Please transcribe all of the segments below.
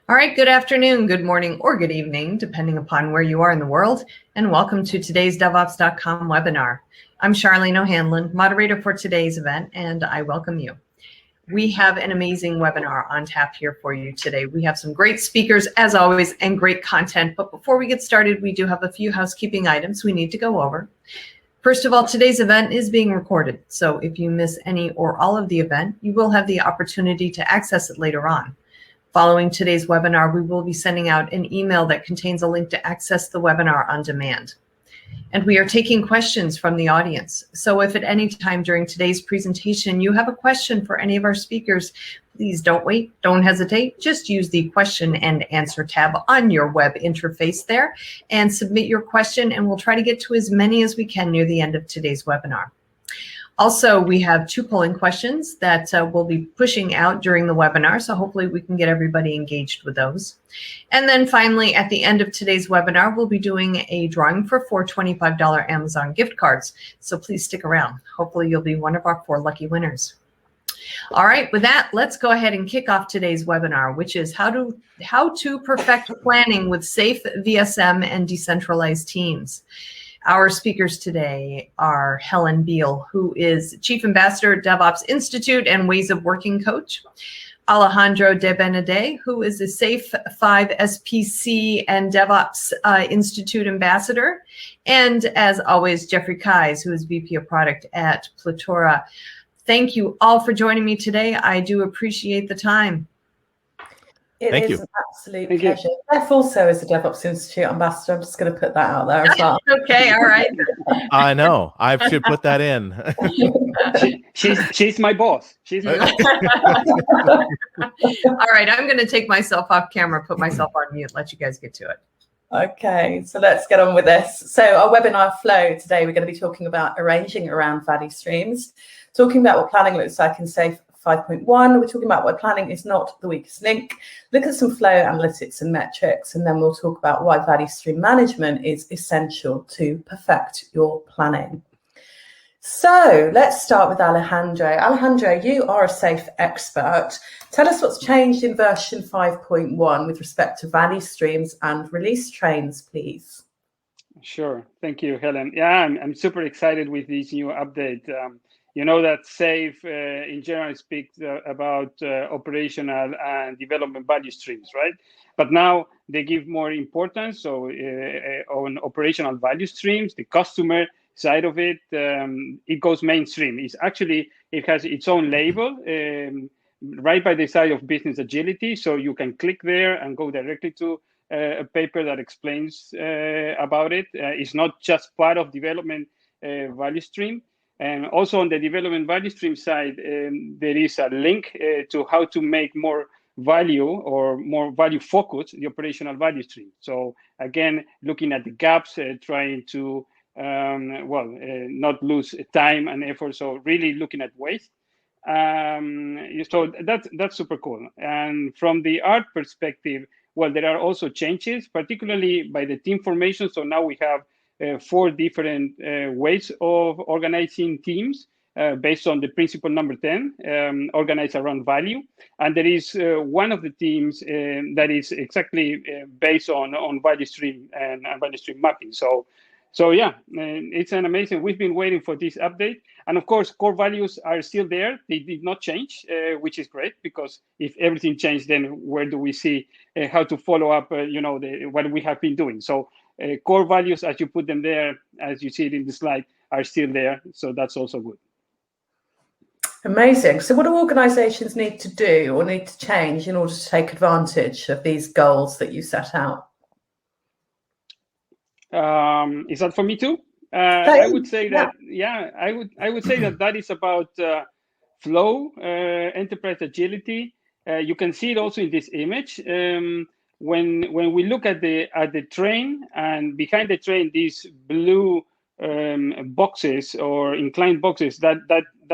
All right, good afternoon, good morning, or good evening, depending upon where you are in the world, and welcome to today's DevOps.com webinar. I'm Charlene O'Hanlon, moderator for today's event, and I welcome you. We have an amazing webinar on tap here for you today. We have some great speakers, as always, and great content, but before we get started, we do have a few housekeeping items we need to go over. First of all, today's event is being recorded, so if you miss any or all of the event, you will have the opportunity to access it later on. Following today's webinar, we will be sending out an email that contains a link to access the webinar on demand. And we are taking questions from the audience. So if at any time during today's presentation you have a question for any of our speakers, please don't wait, don't hesitate. Just use the question and answer tab on your web interface there and submit your question, and we'll try to get to as many as we can near the end of today's webinar. Also, we have 2 polling questions that we'll be pushing out during the webinar, so hopefully we can get everybody engaged with those. And then finally, at the end of today's webinar, we'll be doing a drawing for 4 $25 Amazon gift cards, so please stick around. Hopefully you'll be one of our 4 lucky winners. All right, with that, let's go ahead and kick off today's webinar, which is how to perfect planning with safe VSM and decentralized teams. Our speakers today are Helen Beal, who is Chief Ambassador at DevOps Institute and Ways of Working Coach. Alejandro Debenedet, who is a Safe 5 SPC and DevOps Institute Ambassador. And as always, Jeffrey Keyes, who is VP of Product at Plutora. Thank you all for joining me today. I do appreciate the time. It is an absolute pleasure. Jeff also is a DevOps Institute ambassador. I'm just going to put that out there as well. Okay, all right. I know. I should put that in. She's my boss. She's my boss. All right, I'm going to take myself off camera, put myself on mute, let you guys get to it. Okay, so let's get on with this. So our webinar flow today, we're going to be talking about arranging around value streams, talking about what planning looks like in Safe 5.1, we're talking about why planning is not the weakest link, look at some flow analytics and metrics, and then we'll talk about why value stream management is essential to perfect your planning. So let's start with Alejandro. Alejandro, you are a SAFe expert. Tell us what's changed in version 5.1 with respect to value streams and release trains, please. Sure. Thank you, Helen. Yeah, I'm super excited with this new update. You know that SAFe in general speaks about operational and development value streams, right? But now they give more importance on operational value streams, the customer side of it. It goes mainstream. It has its own label right by the side of business agility. So you can click there and go directly to a paper that explains about it. It's not just part of development value stream. And also on the development value stream side, there is a link to how to make more value or more value focused the operational value stream. So again, looking at the gaps, trying to not lose time and effort. So really looking at waste. So that's super cool. And from the art perspective, well, there are also changes, particularly by the team formation. So now we have 4 different ways of organizing teams based on the principle number 10, organized around value. And there is one of the teams that is exactly based on value stream and value stream mapping. So yeah, it's an amazing. We've been waiting for this update. And of course, core values are still there. They did not change, which is great, because if everything changed, then where do we see how to follow up, what we have been doing? So core values, as you put them there, as you see it in the slide, are still there. So that's also good. Amazing. So what do organizations need to do or need to change in order to take advantage of these goals that you set out? Is that for me too? I would say that, I would say that is about flow, enterprise agility. You can see it also in this image. When we look at the train, and behind the train, these blue boxes or inclined boxes, that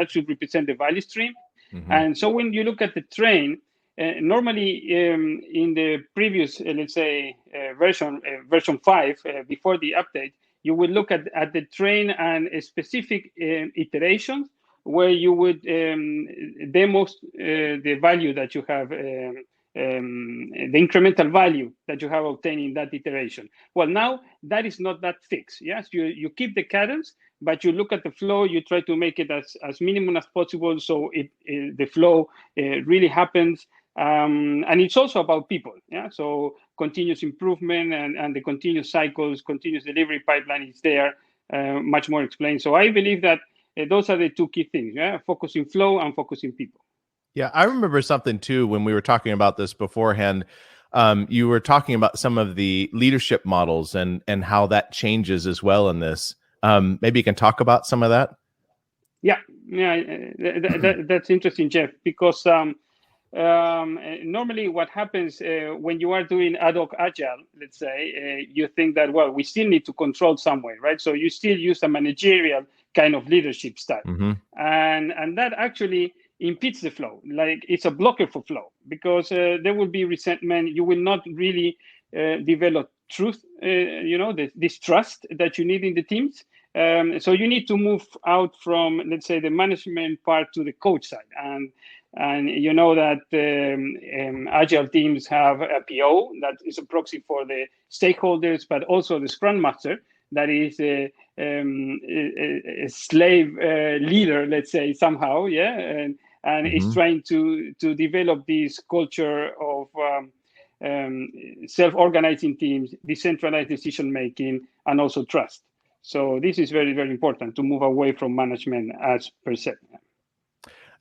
should represent the value stream. Mm-hmm. And so when you look at the train, normally in the previous, let's say, version 5, before the update, you will look at the train and specific iterations where you would demo the value that you have, the incremental value that you have obtained in that iteration. Well, now that is not that fixed. Yes, you keep the cadence, but you look at the flow, you try to make it as minimum as possible, so the flow really happens. And it's also about people. Yeah, so continuous improvement and the continuous cycles, continuous delivery pipeline is there, much more explained. So I believe that those are the two key things. Yeah, focusing flow and focusing people. Yeah, I remember something too when we were talking about this beforehand. You were talking about some of the leadership models and how that changes as well in this. Maybe you can talk about some of that. Yeah, that's interesting, Jeff, because normally what happens when you are doing ad hoc agile, let's say, you think that, well, we still need to control some way, right? So you still use a managerial kind of leadership style. Mm-hmm. And that actually impedes the flow. Like, it's a blocker for flow, because there will be resentment. You will not really develop truth, this trust that you need in the teams. So you need to move out from, let's say, the management part to the coach side. And you know that agile teams have a PO that is a proxy for the stakeholders, but also the Scrum Master that is a slave leader, let's say, somehow, yeah, and Mm-hmm. is trying to develop this culture of self-organizing teams, decentralized decision making, and also trust. So this is very, very important to move away from management as per se.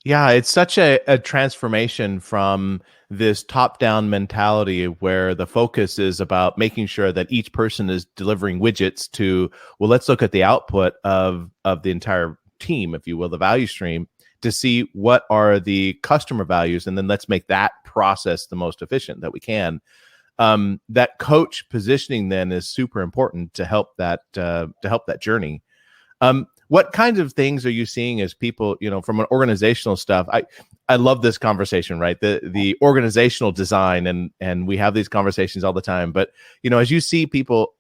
Yeah, it's such a transformation from this top-down mentality where the focus is about making sure that each person is delivering widgets to, well, let's look at the output of the entire team, if you will, the value stream, to see what are the customer values, and then let's make that process the most efficient that we can. That coach positioning then is super important to help that journey. What kinds of things are you seeing as people, from an organizational stuff? I love this conversation, right? The organizational design, and we have these conversations all the time. But as you see people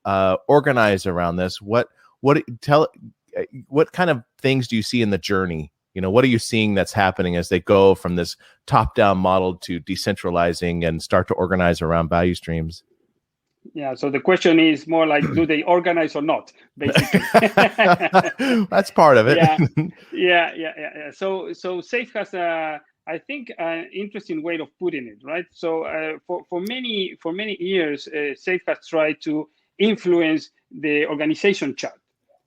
organize around this, what kind of things do you see in the journey? What are you seeing that's happening as they go from this top-down model to decentralizing and start to organize around value streams? Yeah, so the question is more like, do they organize or not, basically? That's part of it. Yeah. So SAFE has I think an interesting way of putting it, right? So for many years, SAFE has tried to influence the organization chart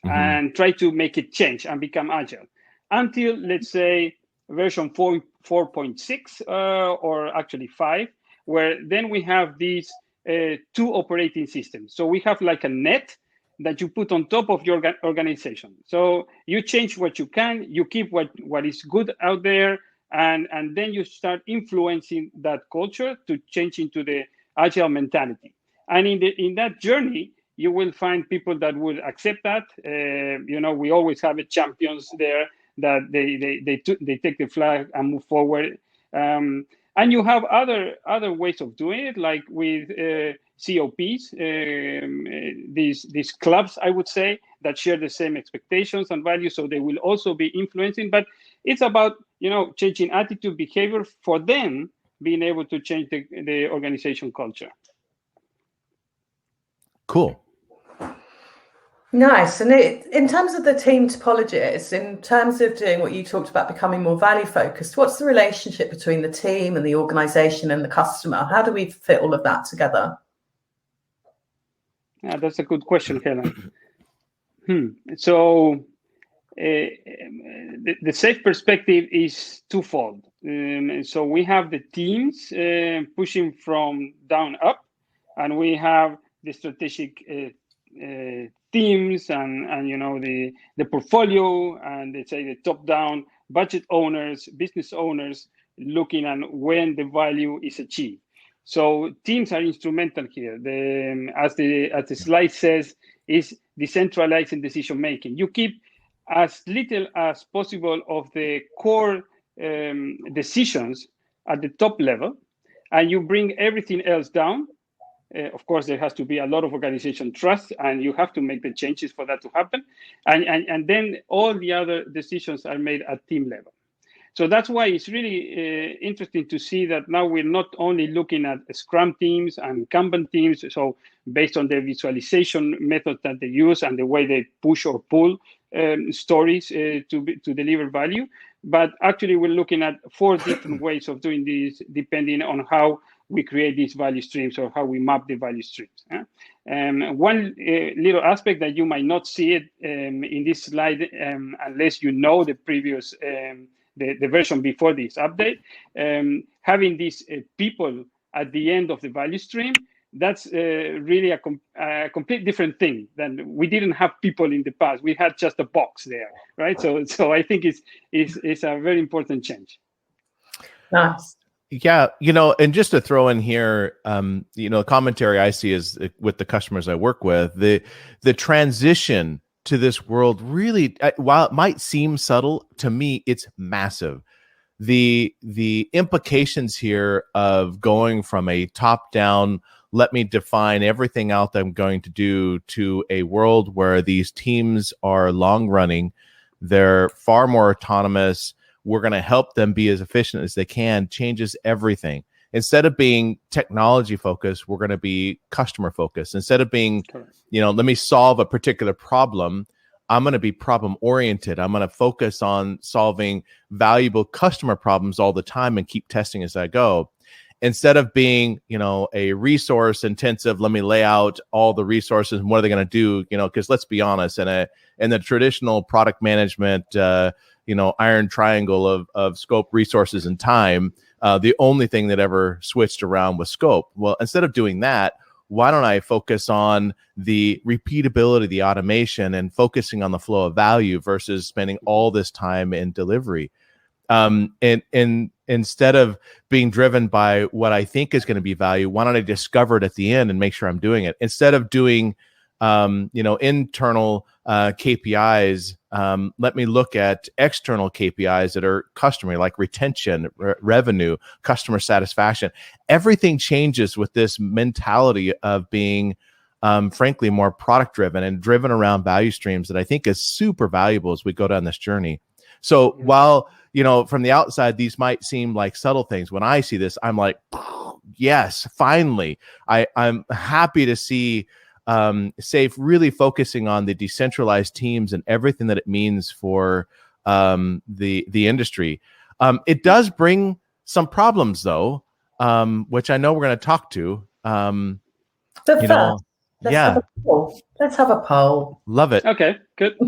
and try to make it change and become agile until, let's say, version 4.6 or actually 5, where then we have these two operating systems. So we have like a net that you put on top of your organization. So you change what you can, you keep what is good out there, and then you start influencing that culture to change into the agile mentality. And in that journey, you will find people that will accept that. We always have champions there that they take the flag and move forward. And you have other ways of doing it, like with COPs, these clubs, I would say, that share the same expectations and values, so they will also be influencing. But it's about changing attitude, behavior, for them being able to change the organization culture. Cool. Nice. And in terms of the team topologies, in terms of doing what you talked about, becoming more value focused, what's the relationship between the team and the organization and the customer? How do we fit all of that together? Yeah, that's a good question, Helen. So the SAFE perspective is twofold. So we have the teams pushing from down up, and we have the strategic teams and the portfolio, and let's say the top down budget owners, business owners, looking at when the value is achieved. So teams are instrumental here. As the slide says, is decentralizing decision making. You keep as little as possible of the core decisions at the top level, and you bring everything else down Of course, there has to be a lot of organization trust, and you have to make the changes for that to happen. And then all the other decisions are made at team level. So that's why it's really interesting to see that now we're not only looking at Scrum teams and Kanban teams, so based on the visualization method that they use and the way they push or pull stories to deliver value, but actually we're looking at 4 different ways of doing this depending on how we create these value streams or how we map the value streams. One little aspect that you might not see it in this slide unless you know the previous the version before this update, having these people at the end of the value stream, that's really a complete different thing than we didn't have people in the past. We had just a box there, right? So I think it's a very important change. Nice. Yeah, and just to throw in here, the commentary I see is with the customers I work with, the transition to this world really, while it might seem subtle, to me, it's massive. The implications here of going from a top-down, let me define everything out that I'm going to do, to a world where these teams are long-running, they're far more autonomous, we're going to help them be as efficient as they can, changes everything. Instead of being technology focused, we're going to be customer focused. Instead of being, let me solve a particular problem, I'm going to be problem oriented. I'm going to focus on solving valuable customer problems all the time and keep testing as I go. Instead of being, a resource intensive, let me lay out all the resources and what are they going to do, because let's be honest, in the traditional product management, iron triangle of scope, resources, and time, the only thing that ever switched around was scope. Well, instead of doing that, why don't I focus on the repeatability, the automation, and focusing on the flow of value versus spending all this time in delivery? And instead of being driven by what I think is going to be value, why don't I discover it at the end and make sure I'm doing it? Instead of doing, internal KPIs, let me look at external KPIs that are customer, like retention, revenue, customer satisfaction. Everything changes with this mentality of being, frankly, more product driven and driven around value streams that I think is super valuable as we go down this journey. So while, from the outside, these might seem like subtle things, when I see this, I'm like, yes, finally, I'm happy to see SAFe really focusing on the decentralized teams and everything that it means for the industry. It does bring some problems, though, which I know we're going to talk to. But first, let's have a poll. Let's have a poll. Love it. Okay, good.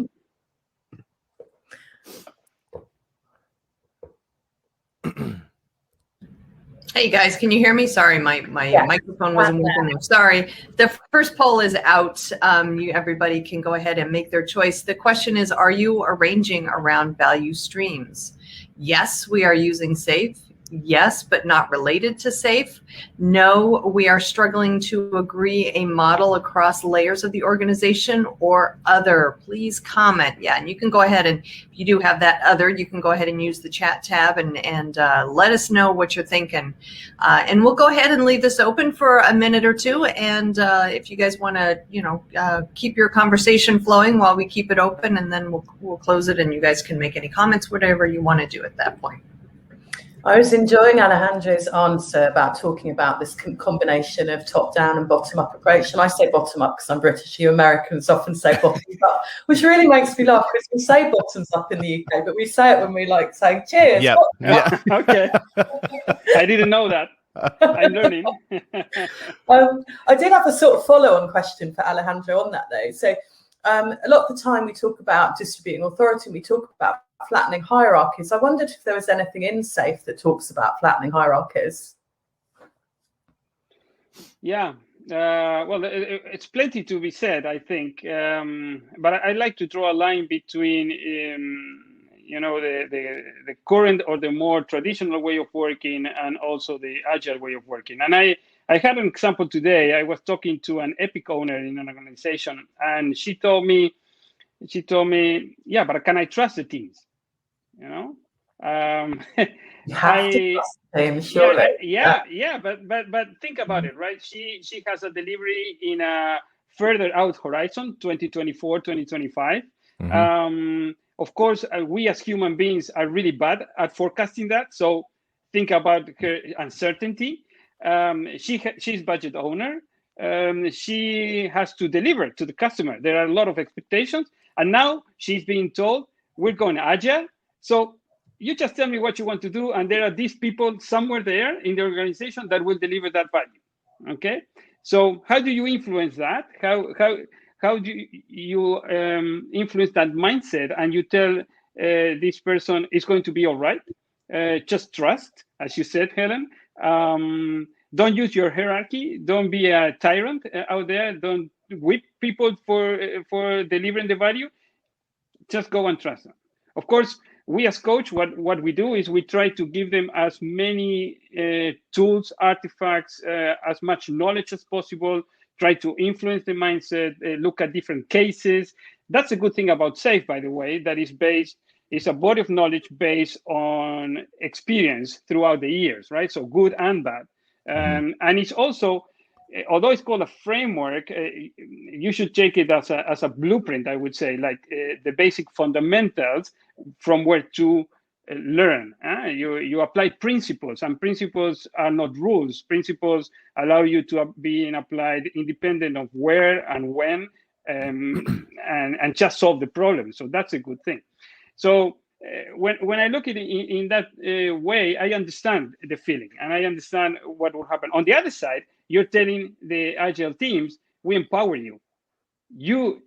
Hey guys, can you hear me? Sorry, my microphone wasn't working there. Sorry. The first poll is out. Everybody can go ahead and make their choice. The question is, are you arranging around value streams? Yes, we are using SAFe. Yes, but not related to SAFe. No, we are struggling to agree a model across layers of the organization or other. Please comment. Yeah, and you can go ahead and if you do have that other, you can go ahead and use the chat tab and let us know what you're thinking. And we'll go ahead and leave this open for a minute or two. And if you guys want to, keep your conversation flowing while we keep it open, and then we'll close it and you guys can make any comments, whatever you want to do at that point. I was enjoying Alejandro's answer about talking about this combination of top-down and bottom-up approach. And I say bottom-up because I'm British. You Americans often say bottoms-up, which really makes me laugh because we say bottoms-up in the UK, but we say it when we like say cheers. Yep. Yeah. Okay. I didn't know that. I'm learning. I did have a sort of follow-on question for Alejandro on that, though. So a lot of the time we talk about distributing authority, and we talk about flattening hierarchies. I wondered if there was anything in SAFe that talks about flattening hierarchies. Yeah, well, it's plenty to be said, I think. But I'd like to draw a line between, the current or the more traditional way of working and also the agile way of working. And I had an example today. I was talking to an Epic owner in an organization, and she told me, yeah, but can I trust the teams? You have to trust the team, surely. But think about it, right? She has a delivery in a further out horizon, 2024, 2025. Of course, we as human beings are really bad at forecasting that. So think about her uncertainty. She's budget owner. She has to deliver to the customer. There are a lot of expectations. And now she's being told, we're going agile. So you just tell me what you want to do. And there are these people somewhere there in the organization that will deliver that value. Okay. So how do you influence that? How do you influence that mindset, and you tell this person it's going to be all right? Just trust, as you said, Helen. Don't use your hierarchy. Don't be a tyrant out there. Don't whip people for delivering the value. Just go and trust them. Of course, we as coach, what we do is we try to give them as many tools, artifacts, as much knowledge as possible, try to influence the mindset, look at different cases. That's a good thing about SAFE, by the way, that is a body of knowledge based on experience throughout the years, right? So good and bad. And it's also, although it's called a framework, you should take it as a blueprint, I would say, like the basic fundamentals from where to learn. You apply principles, and principles are not rules. Principles allow you to be applied independent of where and when, and just solve the problem. So that's a good thing. So when I look at it in that way, I understand the feeling and I understand what will happen. On the other side, you're telling the agile teams, we empower you. You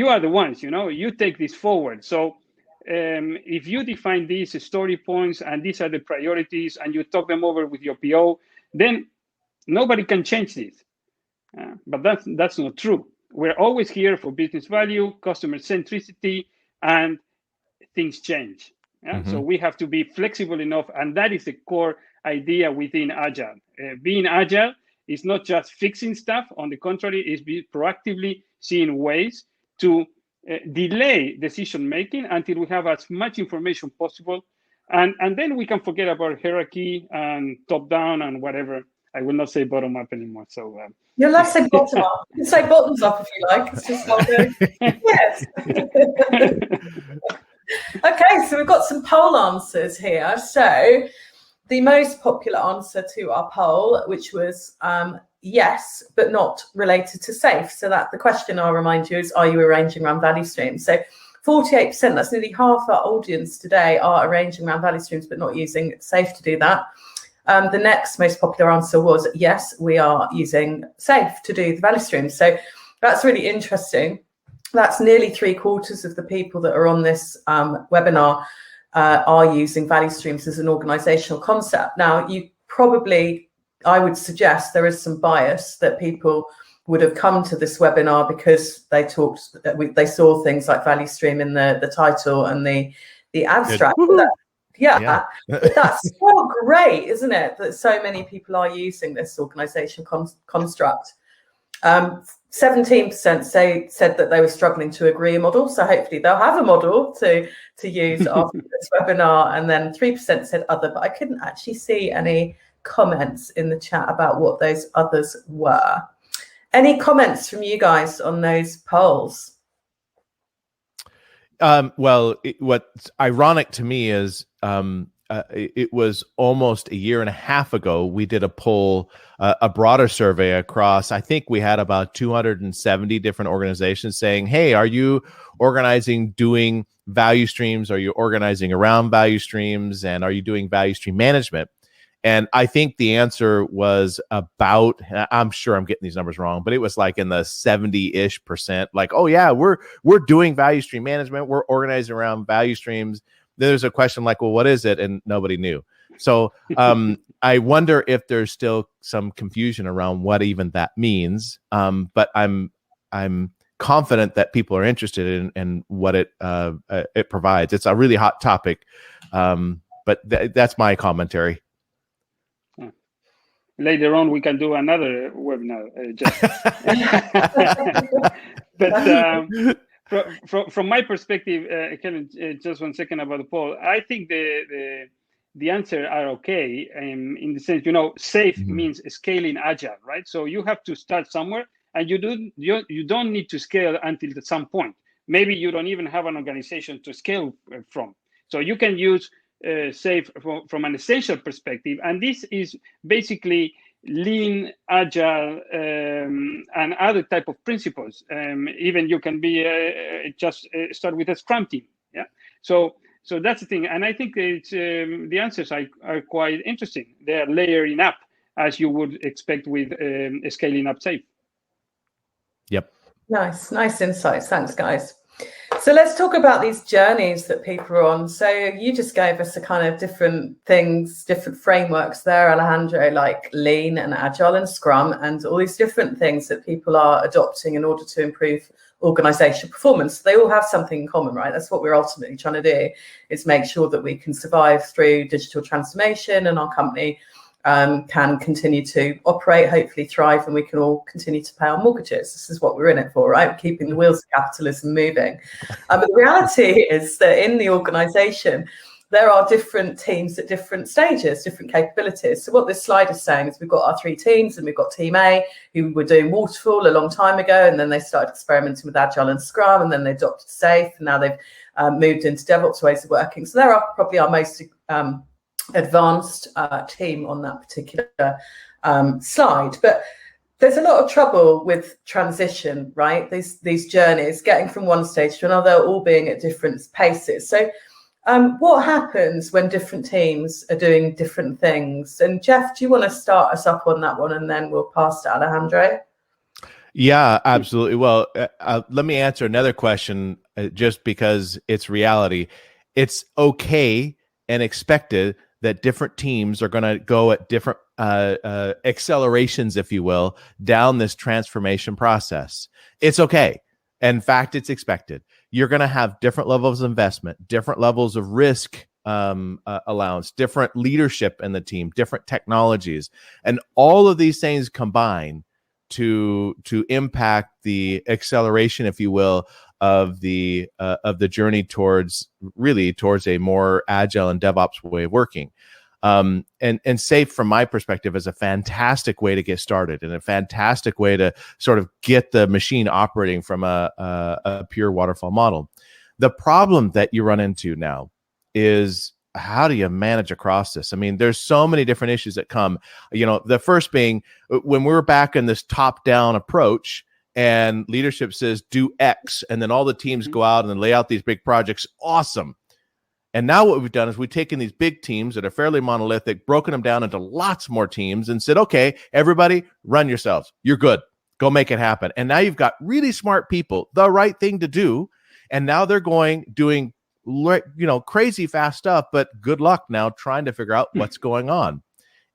are the ones, you take this forward. So if you define these story points and these are the priorities and you talk them over with your PO, then nobody can change this. But that's not true. We're always here for business value, customer centricity, and things change. So we have to be flexible enough, and that is the core idea within Agile. Being Agile is not just fixing stuff. On the contrary, it's proactively seeing ways to delay decision making until we have as much information possible, and then we can forget about hierarchy and top down and whatever. I will not say bottom up anymore. So you're allowed to say bottom up. You can say bottoms up if you like. It's just not good. Yes. Okay, so we've got some poll answers here. So the most popular answer to our poll, which was yes, but not related to SAFE. So that the question, I'll remind you, is, are you arranging around value streams? So 48%, that's nearly half our audience today, are arranging around value streams, but not using SAFE to do that. The next most popular answer was, yes, we are using SAFE to do the value streams. So that's really interesting. That's nearly 3/4 of the people that are on this webinar are using value streams as an organizational concept. Now, I would suggest there is some bias that people would have come to this webinar because they saw things like value stream in the title and the abstract. But that's so great, isn't it, that so many people are using this organization construct. 17% said that they were struggling to agree a model, so hopefully they'll have a model to use after this webinar. And then 3% said other, but I couldn't actually see any comments in the chat about what those others were. Any comments from you guys on those polls? Well, what's ironic to me is it was almost a year and a half ago, we did a poll, a broader survey across, I think we had about 270 different organizations saying, hey, are you organizing doing value streams? Are you organizing around value streams? And are you doing value stream management? And I think the answer was about, I'm sure I'm getting these numbers wrong, but it was like in the 70-ish%, like, oh yeah, we're doing value stream management. We're organizing around value streams. There's a question like, well, what is it? And nobody knew. So I wonder if there's still some confusion around what even that means. But I'm confident that people are interested in what it provides. It's a really hot topic, but that's my commentary. Later on, we can do another webinar. From my perspective, Helen, just 1 second about the poll. I think the answer are okay, in the sense, safe means scaling agile, right? So you have to start somewhere, and you don't need to scale until at some point. Maybe you don't even have an organization to scale from. So you can use safe from an essential perspective, and this is basically lean, agile, and other type of principles. Even you can be just start with a Scrum team. Yeah. So that's the thing, and I think it's the answers are quite interesting. They are layering up as you would expect with scaling up safe. Yep. Nice insights. Thanks, guys. So let's talk about these journeys that people are on. So you just gave us a kind of different things, different frameworks there, Alejandro, like Lean and Agile and Scrum, and all these different things that people are adopting in order to improve organizational performance. They all have something in common, right? That's what we're ultimately trying to do, is make sure that we can survive through digital transformation, and our company can continue to operate, hopefully thrive, and we can all continue to pay our mortgages. This is what we're in it for, right? Keeping the wheels of capitalism moving. But the reality is that in the organization, there are different teams at different stages, different capabilities. So what this slide is saying is we've got our 3 teams, and we've got Team A, who were doing waterfall a long time ago, and then they started experimenting with Agile and Scrum, and then they adopted Safe, and now they've moved into DevOps ways of working. So they're probably our most advanced team on that particular slide. But there's a lot of trouble with transition, right? These journeys, getting from one stage to another, all being at different paces. So what happens when different teams are doing different things? And Jeff, do you want to start us up on that one, and then we'll pass to Alejandro? Yeah, absolutely. Well, let me answer another question, just because it's reality. It's okay and expected that different teams are going to go at different accelerations, if you will, down this transformation process. It's okay. In fact, it's expected. You're going to have different levels of investment, different levels of risk allowance, different leadership in the team, different technologies, and all of these things combine to impact the acceleration, if you will, of the journey towards a more agile and DevOps way of working. And Safe, from my perspective, is a fantastic way to get started, and a fantastic way to sort of get the machine operating from a pure waterfall model. The problem that you run into now is, how do you manage across this? I mean, there's so many different issues that come. The first being, when we're back in this top-down approach, and leadership says do X, and then all the teams go out and then lay out these big projects. Awesome. And now what we've done is we've taken these big teams that are fairly monolithic, broken them down into lots more teams, and said, okay, everybody, run yourselves. You're good. Go make it happen. And now you've got really smart people, the right thing to do. And now they're doing crazy fast stuff, but good luck now trying to figure out what's going on.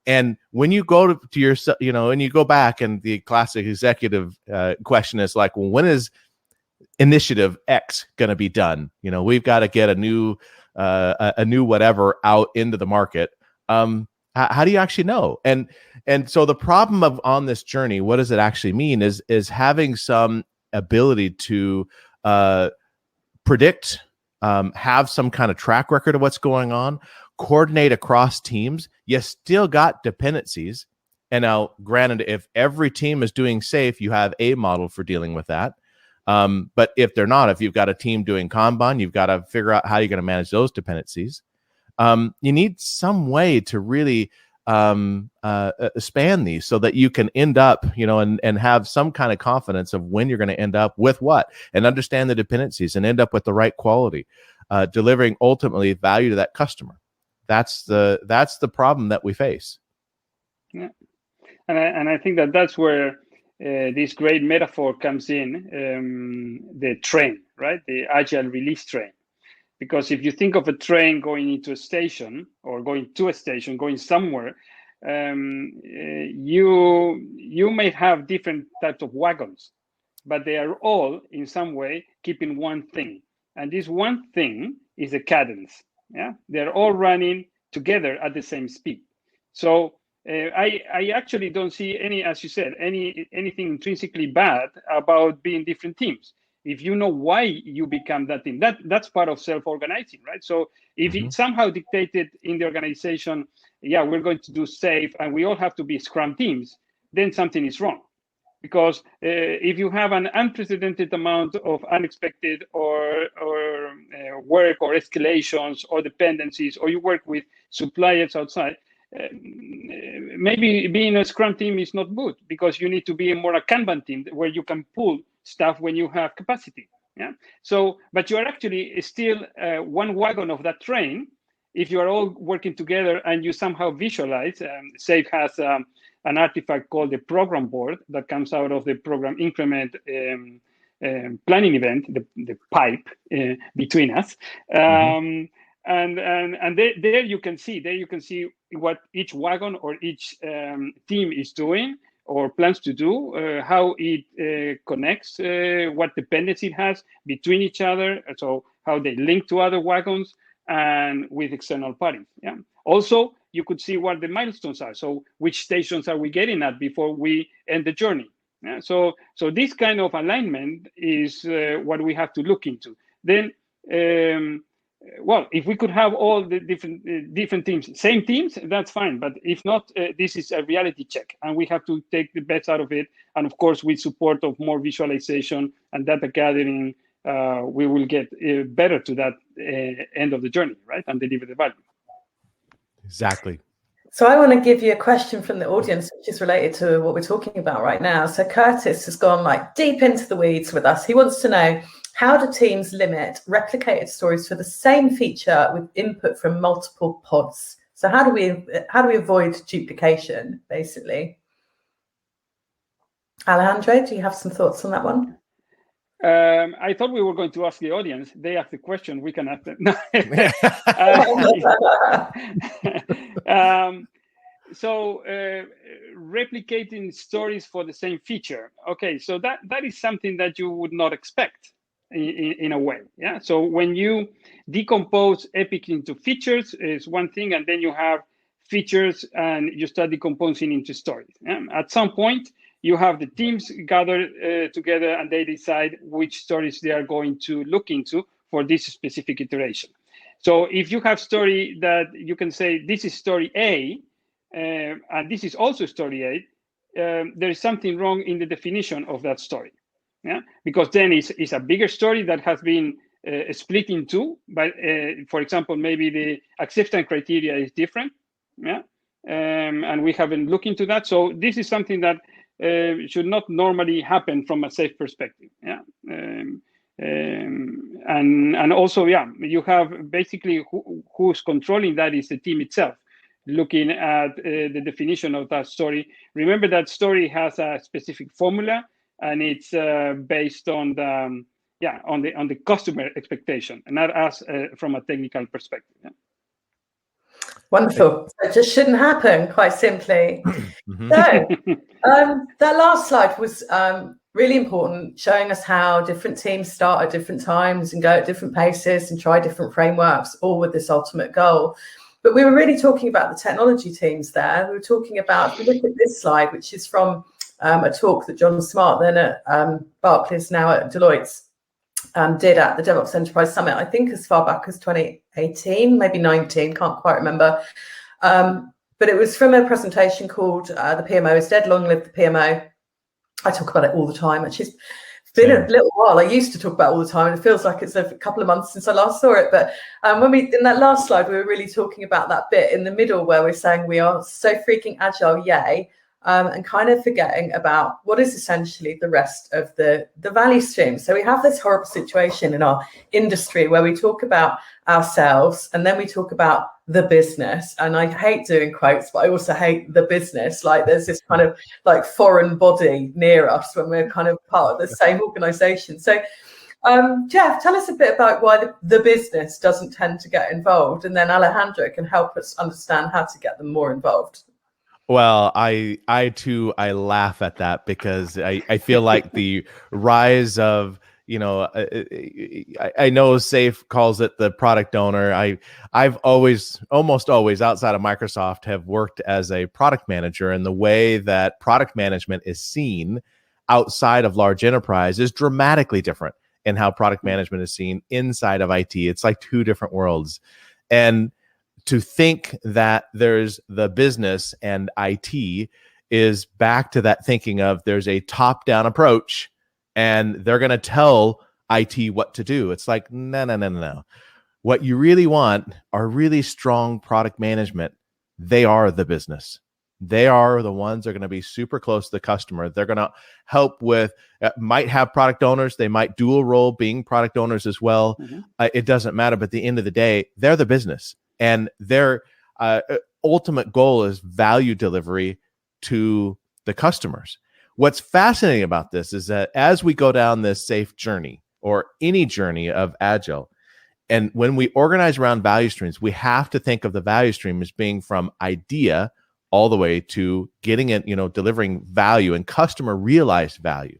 And when you go to your, and you go back, and the classic executive question is like, well, when is initiative X going to be done? We've got to get a new whatever out into the market. How do you actually know? And so the problem on this journey, what does it actually mean is having some ability to predict, have some kind of track record of what's going on, coordinate across teams. You still got dependencies. And now, granted, if every team is doing Safe, you have a model for dealing with that. But if they're not, if you've got a team doing Kanban, you've got to figure out how you're going to manage those dependencies. You need some way to really span these so that you can end up, and have some kind of confidence of when you're going to end up with what, and understand the dependencies and end up with the right quality, delivering ultimately value to that customer. That's the problem that we face. Yeah, and I think that's where this great metaphor comes in, the train, right? The agile release train. Because if you think of a train going into a station, or going to a station, going somewhere, you may have different types of wagons, but they are all in some way keeping one thing. And this one thing is a cadence. Yeah, they're all running together at the same speed. So I actually don't see any, as you said, anything intrinsically bad about being different teams. if you know why you become that team. That's part of self-organizing, right? So if it's somehow dictated in the organization, yeah, we're going to do safe and we all have to be Scrum teams, then something is wrong. Because if you have an unprecedented amount of unexpected or work or escalations or dependencies, or you work with suppliers outside, maybe being a Scrum team is not good, because you need to be more a Kanban team where you can pull stuff when you have capacity. Yeah. So, but you are actually still one wagon of that train if you are all working together and you somehow visualize. SAFe has an artifact called the program board that comes out of the program increment planning event, the pipe between us. And there you can see what each wagon or each team is doing or plans to do, how it connects, what dependency it has between each other, so how they link to other wagons and with external parties. Yeah. Also, you could see what the milestones are. So which stations are we getting at before we end the journey? Yeah. So this kind of alignment is what we have to look into. Then, well, if we could have all the different teams, same teams, that's fine. But if not, this is a reality check, and we have to take the best out of it. And of course, with support of more visualization and data gathering, we will get better to that end of the journey, right, and deliver the value. Exactly. So I want to give you a question from the audience, which is related to what we're talking about right now. So Curtis has gone like deep into the weeds with us. He wants to know, how do teams limit replicated stories for the same feature with input from multiple pods? So how do we avoid duplication, basically? Alejandro, do you have some thoughts on that one? I thought we were going to ask the audience. They asked the question. We can ask them. So replicating stories for the same feature. Okay, so that is something that you would not expect in a way. Yeah. So when you decompose Epic into features is one thing, and then you have features and you start decomposing into stories. Yeah? At some point, you have the teams gather together and they decide which stories they are going to look into for this specific iteration. So if you have story that you can say, this is story A, and this is also story A, there is something wrong in the definition of that story. Yeah, because then it's a bigger story that has been split in two. But for example, maybe the acceptance criteria is different. Yeah, and we haven't looked into that. So this is something that should not normally happen from a SAFe perspective. Yeah, and also, yeah, you have basically who's controlling that is the team itself, looking at the definition of that story. Remember that story has a specific formula, and it's based on the on the customer expectation, and not us from a technical perspective. Yeah. Wonderful. So it just shouldn't happen, quite simply. So that last slide was really important, showing us how different teams start at different times and go at different paces and try different frameworks, all with this ultimate goal. But we were really talking about the technology teams there. We were talking about, if we look at this slide, which is from a talk that John Smart, then at Barclays, now at Deloitte, did at the DevOps Enterprise Summit, I think as far back as 2018, maybe 19, can't quite remember. But it was from a presentation called The PMO is Dead, Long Live the PMO. I talk about it all the time. Actually, it's been a little while. I used to talk about it all the time, and it feels like it's a couple of months since I last saw it. But when in that last slide, we were really talking about that bit in the middle where we're saying we are so freaking agile, yay. And kind of forgetting about what is essentially the rest of the value stream. So we have this horrible situation in our industry where we talk about ourselves and then we talk about the business. And I hate doing quotes, but I also hate the business. Like there's this kind of like foreign body near us when we're kind of part of the same organization. So Jeff, tell us a bit about why the business doesn't tend to get involved. And then Alejandro can help us understand how to get them more involved. Well, I too laugh at that because I feel like the rise of, I know SAFe calls it the product owner. I've almost always outside of Microsoft have worked as a product manager, and the way that product management is seen outside of large enterprise is dramatically different. and how product management is seen inside of IT. It's like two different worlds. And to think that there's the business and IT is back to that thinking of there's a top-down approach and they're going to tell IT what to do. It's like, no. What you really want are really strong product management. They are the business. They are the ones that are going to be super close to the customer. They're going to help with, might have product owners. They might dual role being product owners as well. It doesn't matter. But at the end of the day, they're the business. And their ultimate goal is value delivery to the customers. What's fascinating about this is that as we go down this SAFe journey or any journey of Agile, and when we organize around value streams, we have to think of the value stream as being from idea all the way to getting it, delivering value and customer realized value.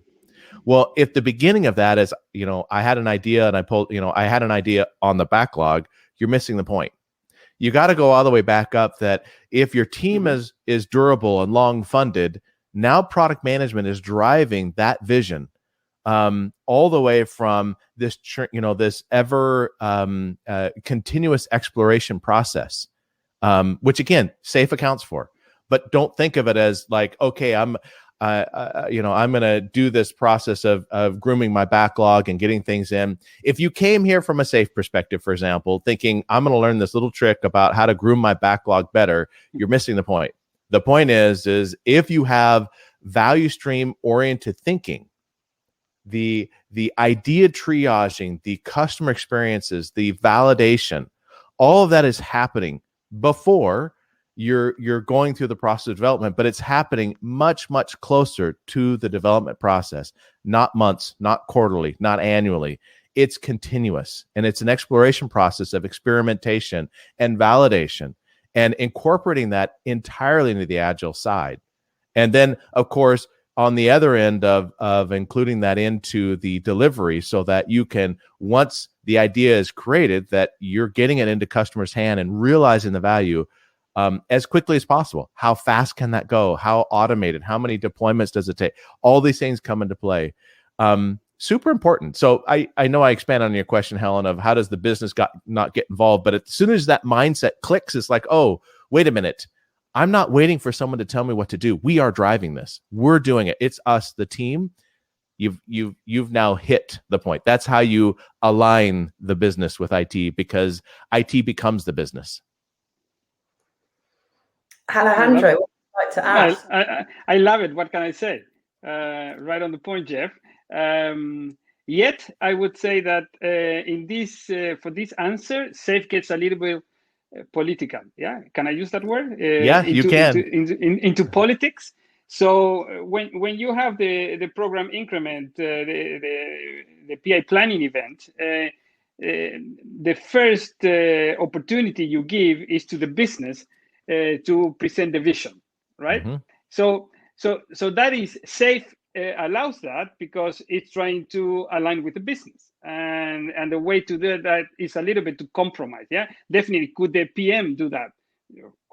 Well, if the beginning of that is, I had an idea and I had an idea on the backlog, you're missing the point. You got to go all the way back up that if your team is durable and long funded, now product management is driving that vision. All the way from this, this ever continuous exploration process, which again, SAFe accounts for. But don't think of it as like, okay, I'm going to do this process of grooming my backlog and getting things in. If you came here from a SAFe perspective, for example, thinking I'm going to learn this little trick about how to groom my backlog better, you're missing the point. The point is if you have value stream oriented thinking, the idea triaging, the customer experiences, the validation, all of that is happening before you're going through the process of development, but it's happening much, much closer to the development process, not months, not quarterly, not annually. It's continuous, and it's an exploration process of experimentation and validation and incorporating that entirely into the Agile side. And then, of course, on the other end of including that into the delivery so that you can, once the idea is created, that you're getting it into customers' hand and realizing the value as quickly as possible. How fast can that go? How automated? How many deployments does it take? All these things come into play. Super important. So I know I expand on your question, Helen, of how does the business not get involved? But as soon as that mindset clicks, it's like, oh, wait a minute. I'm not waiting for someone to tell me what to do. We are driving this. We're doing it. It's us, the team. You've now hit the point. That's how you align the business with IT, because IT becomes the business. Alejandro, what would you like to add? I love it. What can I say? Right on the point, Jeff. Yet I would say that in this for this answer, SAFe gets a little bit political. Yeah, can I use that word? You can. Into politics. So when you have the program increment, the PI planning event, the first opportunity you give is to the business to present the vision, right? Mm-hmm. So that is SAFe allows that because it's trying to align with the business, and the way to do that is a little bit to compromise. Yeah, definitely. Could the PM do that?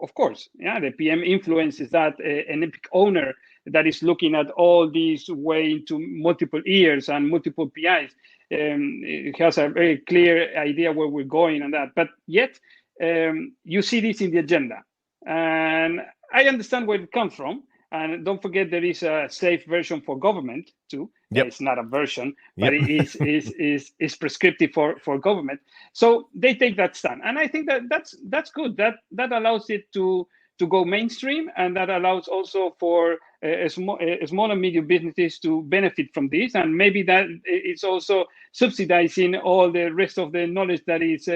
Of course. Yeah, the PM influences that. An epic owner that is looking at all these way into multiple years and multiple PIs. It has a very clear idea where we're going on that. But yet, you see this in the agenda. And I understand where it comes from. And don't forget, there is a SAFe version for government too. Yep. It's not a version, but it is prescriptive for government. So they take that stand, and I think that's good. That allows it to go mainstream, and that allows also for small and medium businesses to benefit from this. And maybe that it's also subsidizing all the rest of the knowledge that is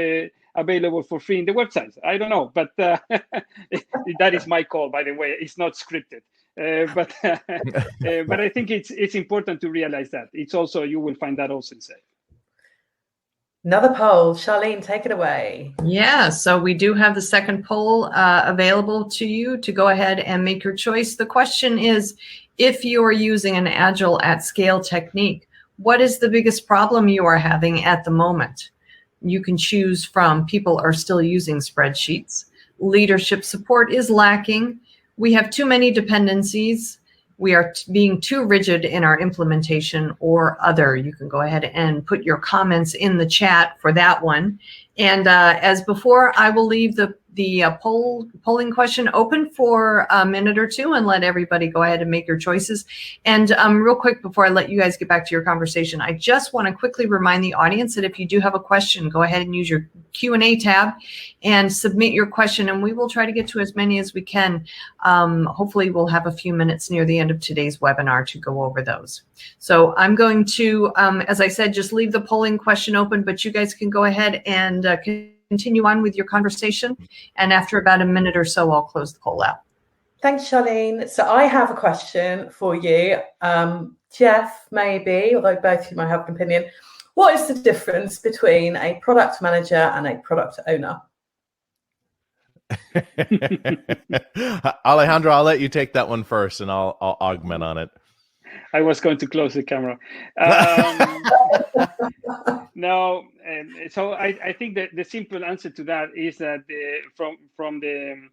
available for free in the websites. I don't know, but that is my call, by the way. It's not scripted. But I think it's important to realize that it's also, you will find that also in SAFe. Another poll. Charlene, take it away. Yeah, so we do have the second poll available to you to go ahead and make your choice. The question is, if you are using an Agile at scale technique, what is the biggest problem you are having at the moment? You can choose from people are still using spreadsheets, leadership support is lacking, we have too many dependencies, we are being too rigid in our implementation or other. You can go ahead and put your comments in the chat for that one. And as before, I will leave the polling question open for a minute or two and let everybody go ahead and make your choices. And real quick, before I let you guys get back to your conversation, I just want to quickly remind the audience that if you do have a question, go ahead and use your Q&A tab and submit your question, and we will try to get to as many as we can. Hopefully we'll have a few minutes near the end of today's webinar to go over those. So I'm going to, as I said, just leave the polling question open, but you guys can go ahead and continue on with your conversation. And after about a minute or so, I'll close the poll out. Thanks, Charlene. So I have a question for you. Jeff, maybe, although both of you might have an opinion. What is the difference between a product manager and a product owner? Alejandro, I'll let you take that one first, and I'll augment on it. I was going to close the camera. No, so I think that the simple answer to that is that from the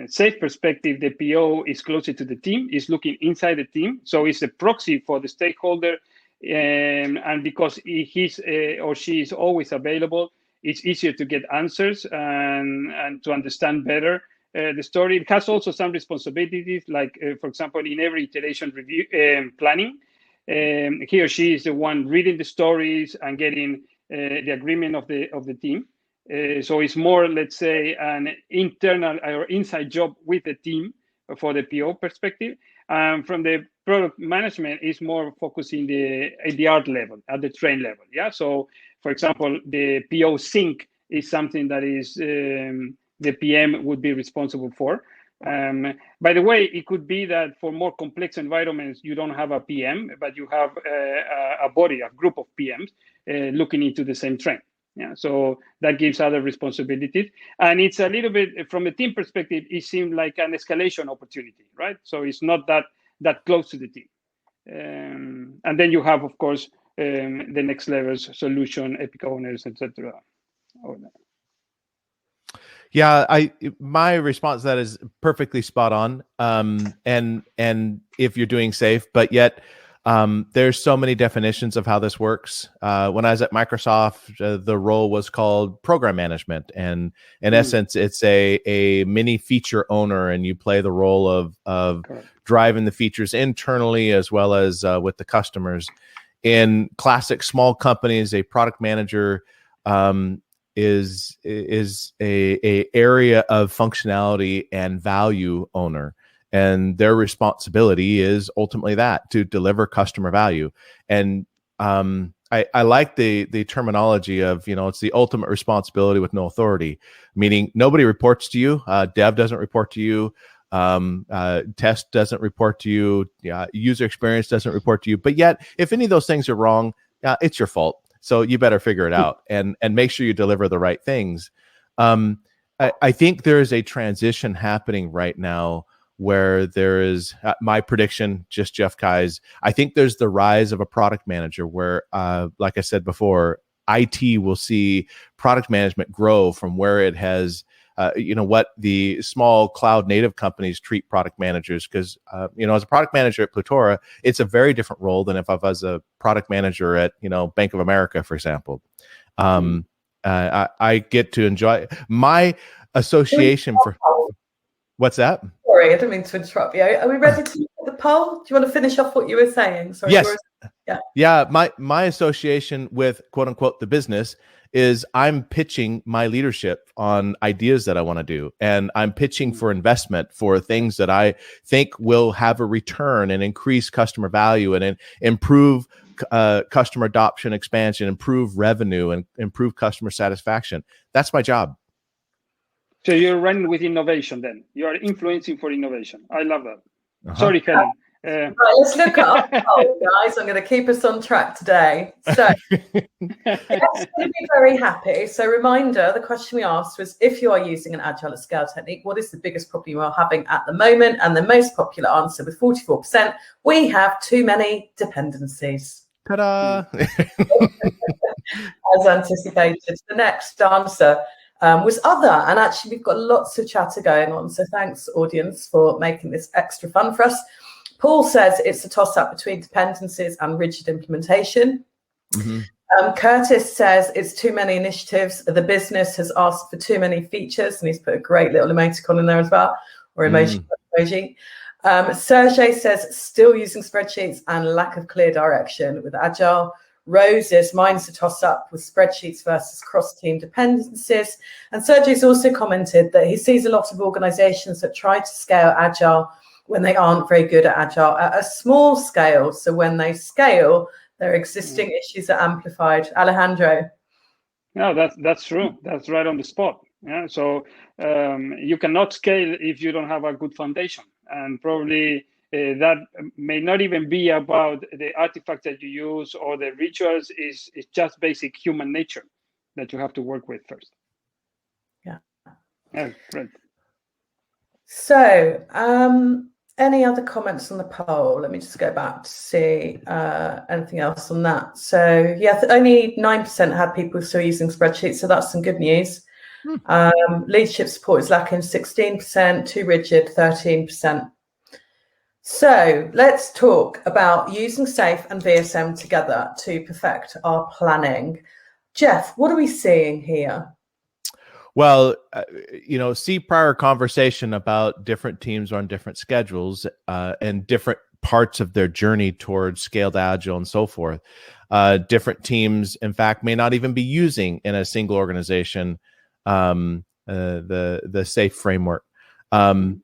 safe perspective, the PO is closer to the team, is looking inside the team, so it's a proxy for the stakeholder, and because he's or she is always available, it's easier to get answers and to understand better the story. It has also some responsibilities, like for example, in every iteration review planning, he or she is the one reading the stories and getting the agreement of the team. So it's more, let's say, an internal or inside job with the team for the PO perspective. From the product management, is more focusing at the art level, at the train level. Yeah. So, for example, the PO sync is something that is the PM would be responsible for. By the way, it could be that for more complex environments, you don't have a PM, but you have a body, a group of PMs looking into the same train. Yeah, so that gives other responsibilities. And it's a little bit, from a team perspective, it seemed like an escalation opportunity, right? So it's not that close to the team. And then you have, of course, the next levels, solution, epic owners, etc. Yeah, my response to that is perfectly spot on. And if you're doing safe, but yet there's so many definitions of how this works. When I was at Microsoft, the role was called program management, and in essence, it's a mini feature owner, and you play the role of driving the features internally as well as with the customers. In classic small companies, a product manager is a area of functionality and value owner, and their responsibility is ultimately that, to deliver customer value. And I like the terminology of, it's the ultimate responsibility with no authority, meaning nobody reports to you. Dev doesn't report to you. Test doesn't report to you. User experience doesn't report to you. But yet, if any of those things are wrong, it's your fault. So you better figure it out and make sure you deliver the right things. I think there is a transition happening right now where there is, my prediction, just Jeff Kai's, I think there's the rise of a product manager where, like I said before, IT will see product management grow from where it has, what the small cloud native companies treat product managers. Because, as a product manager at Plutora, it's a very different role than if I was a product manager at, Bank of America, for example. I get to enjoy my association for... What's that? Sorry, I didn't mean to interrupt you. Are we ready to look at the poll? Do you want to finish off what you were saying? Sorry, yes. Yeah. My association with quote unquote the business is I'm pitching my leadership on ideas that I want to do, and I'm pitching for investment for things that I think will have a return and increase customer value and improve customer adoption, expansion, improve revenue, and improve customer satisfaction. That's my job. So you're running with innovation then. You are influencing for innovation. I love that. Sorry, Helen. Right, let's look at our poll, guys. I'm going to keep us on track today. So yes, going to be very happy. So reminder, the question we asked was, if you are using an Agile at scale technique, what is the biggest problem you are having at the moment? And the most popular answer with 44%, we have too many dependencies. Ta-da! As anticipated. The next answer was other, and actually we've got lots of chatter going on, so thanks audience for making this extra fun for us. Paul says it's a toss-up between dependencies and rigid implementation. Mm-hmm. Curtis says it's too many initiatives. The business has asked for too many features, and he's put a great little emoticon in there as well, or emoji. Sergey says still using spreadsheets and lack of clear direction with Agile. Roses, mine's a toss-up with spreadsheets versus cross-team dependencies. And Sergey's also commented that he sees a lot of organizations that try to scale Agile when they aren't very good at Agile at a small scale. So when they scale, their existing issues are amplified. Alejandro. No, that's true. That's right on the spot. Yeah. So you cannot scale if you don't have a good foundation, and probably that may not even be about the artifacts that you use or the rituals. It's just basic human nature that you have to work with first. Yeah. Yeah. Right. So. Any other comments on the poll? Let me just go back to see anything else on that. So yeah, only 9% had people still using spreadsheets, so that's some good news. Leadership support is lacking 16%, too rigid 13%. So let's talk about using SAFe and VSM together to perfect our planning. Jeff, what are we seeing here? Well, see prior conversation about different teams on different schedules and different parts of their journey towards scaled Agile and so forth. Different teams, in fact, may not even be using in a single organization the SAFe framework. And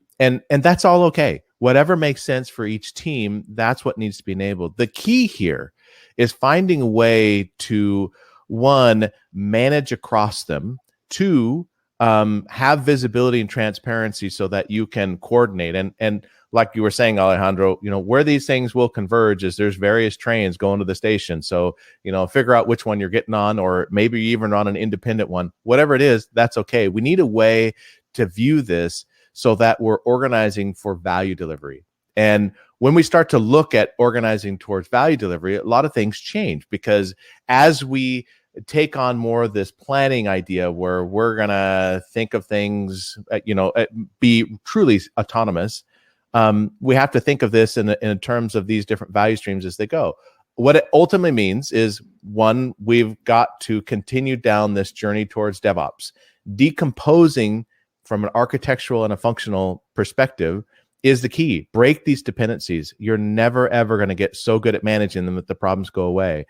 that's all okay. Whatever makes sense for each team, that's what needs to be enabled. The key here is finding a way to, one, manage across them, two, have visibility and transparency so that you can coordinate. And like you were saying, Alejandro, where these things will converge is there's various trains going to the station. So, figure out which one you're getting on, or maybe even on an independent one. Whatever it is, that's okay. We need a way to view this so that we're organizing for value delivery. And when we start to look at organizing towards value delivery, a lot of things change, because as we take on more of this planning idea where we're going to think of things, be truly autonomous, we have to think of this in terms of these different value streams as they go. What it ultimately means is, one, we've got to continue down this journey towards DevOps. Decomposing from an architectural and a functional perspective is the key. Break these dependencies. You're never, ever going to get so good at managing them that the problems go away.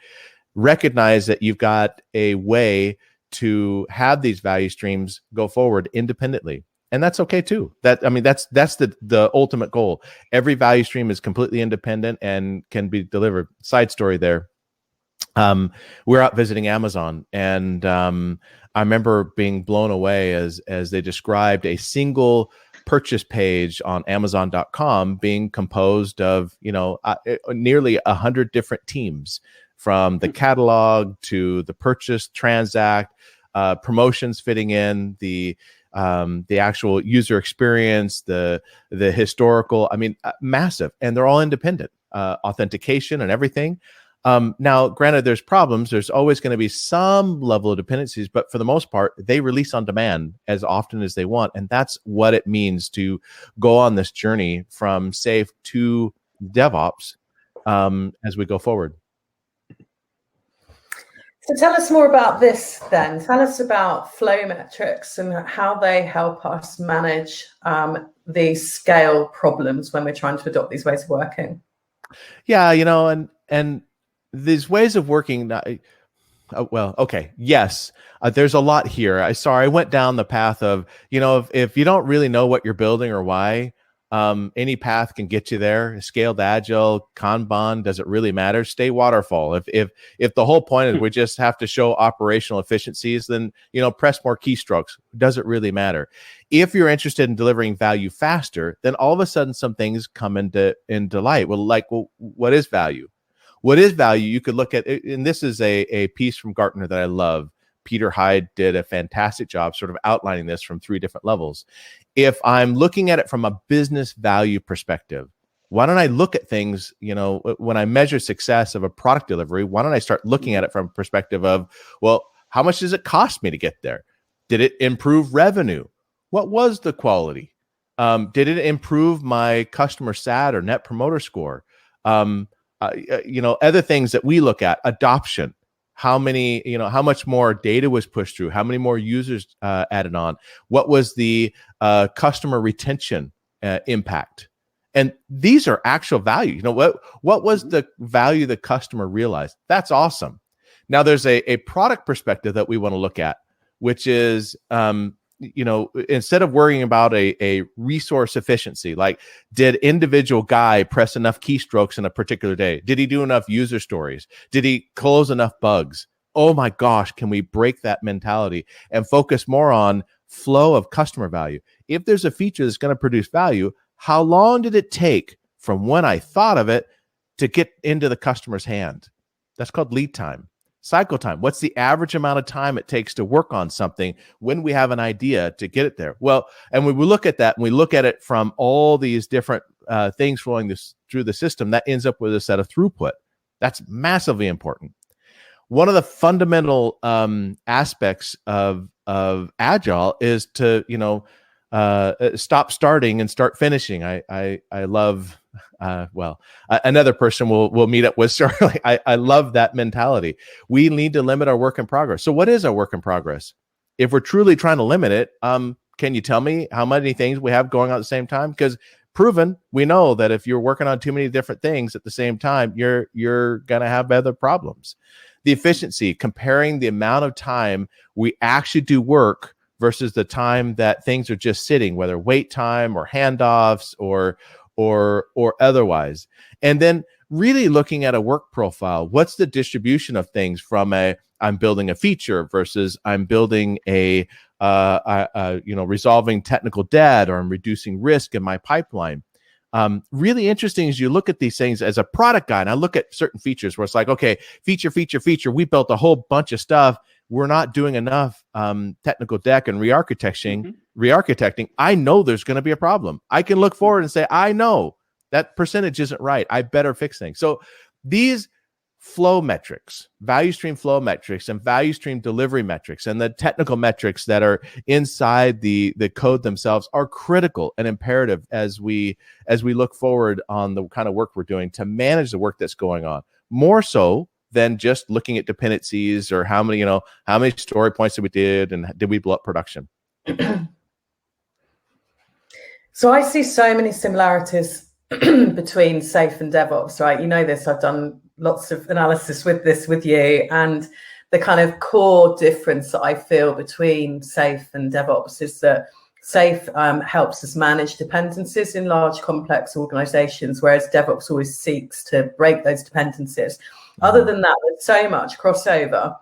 Recognize that you've got a way to have these value streams go forward independently, and that's okay too. That's the ultimate goal. Every value stream is completely independent and can be delivered. Side story there. We're out visiting Amazon, and I remember being blown away as they described a single purchase page on Amazon.com being composed of nearly 100 different teams, from the catalog to the purchase, transact, promotions fitting in, the actual user experience, the historical. Massive, and they're all independent, authentication and everything. Now, granted, there's problems. There's always going to be some level of dependencies, but for the most part, they release on demand as often as they want, and that's what it means to go on this journey from SAFe to DevOps as we go forward. So tell us more about this then. Tell us about flow metrics and how they help us manage the scale problems when we're trying to adopt these ways of working. Yeah, and these ways of working, yes, there's a lot here. I went down the path of, if you don't really know what you're building or why, any path can get you there. Scaled Agile, Kanban, does it really matter? Stay waterfall. If the whole point is we just have to show operational efficiencies, then press more keystrokes. Does it really matter? If you're interested in delivering value faster, then all of a sudden some things come into light. Well, what is value? What is value? You could look at, and this is a piece from Gartner that I love. Peter Hyde did a fantastic job sort of outlining this from 3 different levels. If I'm looking at it from a business value perspective, why don't I look at things, when I measure success of a product delivery, why don't I start looking at it from a perspective of, well, how much does it cost me to get there? Did it improve revenue? What was the quality? Did it improve my customer sat or net promoter score? Other things that we look at, adoption. How much more data was pushed through? How many more users added on? What was the customer retention impact? And these are actual value. What was the value the customer realized? That's awesome. Now there's a product perspective that we want to look at, which is instead of worrying about a resource efficiency, like did individual guy press enough keystrokes in a particular day? Did he do enough user stories? Did he close enough bugs? Oh my gosh, can we break that mentality and focus more on flow of customer value? If there's a feature that's going to produce value, how long did it take from when I thought of it to get into the customer's hand? That's called lead time. Cycle time. What's the average amount of time it takes to work on something when we have an idea to get it there? Well, and when we look at that, and we look at it from all these different things flowing through the system, that ends up with a set of throughput. That's massively important. One of the fundamental aspects of Agile is to stop starting and start finishing. I love. Another person will meet up with Charlie. I love that mentality. We need to limit our work in progress. So what is our work in progress? If we're truly trying to limit it, can you tell me how many things we have going on at the same time? Because proven, we know that if you're working on too many different things at the same time, you're going to have other problems. The efficiency, comparing the amount of time we actually do work versus the time that things are just sitting, whether wait time or handoffs or otherwise. And then really looking at a work profile. What's the distribution of things from I'm building a feature versus I'm building resolving technical debt, or I'm reducing risk in my pipeline. Really interesting as you look at these things as a product guy, and I look at certain features where it's like, okay, feature, we built a whole bunch of stuff. We're not doing enough technical debt and re-architecting. I know there's going to be a problem. I can look forward and say, I know that percentage isn't right. I better fix things. So these flow metrics, value stream flow metrics, and value stream delivery metrics, and the technical metrics that are inside the code themselves are critical and imperative as we look forward on the kind of work we're doing to manage the work that's going on. More so than just looking at dependencies or how many story points that we did and did we blow up production. So I see so many similarities between SAFe and DevOps, right? You know this, I've done lots of analysis with you, and the kind of core difference that I feel between SAFe and DevOps is that SAFe helps us manage dependencies in large, complex organizations, whereas DevOps always seeks to break those dependencies. Other than that, there's so much crossover.